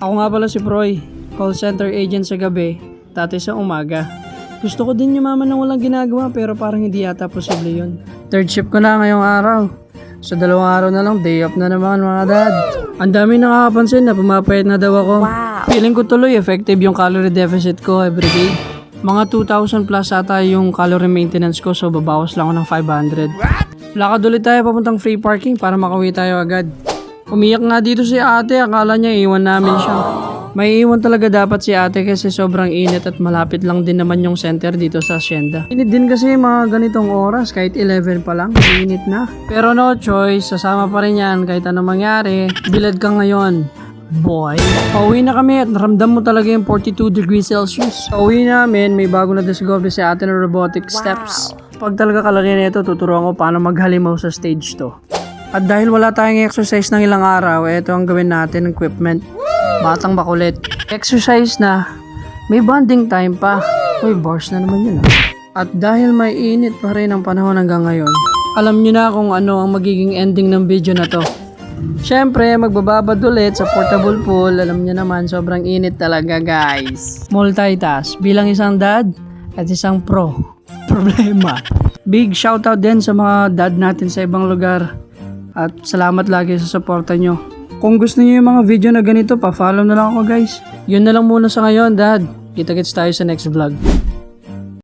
Ako nga pala si Proy, call center agent sa gabi, dati sa umaga. Gusto ko din yumaman ng walang ginagawa pero parang hindi yata posible yun. Third shift ko na ngayong araw. Sa 2 araw na lang, day off na naman mga dad. Ang dami nakakapansin na pumapayat na daw ako. Feeling ko tuloy effective yung calorie deficit ko everyday. Mga 2,000 plus ata yung calorie maintenance ko so babawas lang ako ng 500. Lakad ulit tayo papuntang free parking para makauwi tayo agad. Umiyak nga dito si ate, akala niya iwan namin siya. May iwan talaga dapat si ate kasi sobrang init at malapit lang din naman yung center dito sa Hacienda. Init din kasi mga ganitong oras, kahit 11 pa lang, init na. Pero no choice, sasama pa rin yan kahit anong mangyari. Bilad ka ngayon, boy. Pauwi na kami at naramdam mo talaga yung 42 degrees Celsius. Pauwi namin, may bago na discover si ate ng robotic steps. Pag talaga kalaki na ito, tuturuan ko paano maghalimaw sa stage to. At dahil wala tayong exercise ng ilang araw, ito ang gawin natin, equipment. Batang bakulit. Exercise na, may bonding time pa. Uy, bars na naman yun At dahil may init pa rin ang panahon hanggang ngayon, alam nyo na kung ano ang magiging ending ng video na to. Siyempre, magbababad ulit sa portable pool. Alam nyo naman, sobrang init talaga guys. Multitask, bilang isang dad at isang pro. Problema. Big shoutout din sa mga dad natin sa ibang lugar. At salamat lagi sa suporta nyo. Kung gusto niyo yung mga video na ganito, pa-follow na lang ako guys. Yun na lang muna sa ngayon, dad. Kita-kits tayo sa next vlog.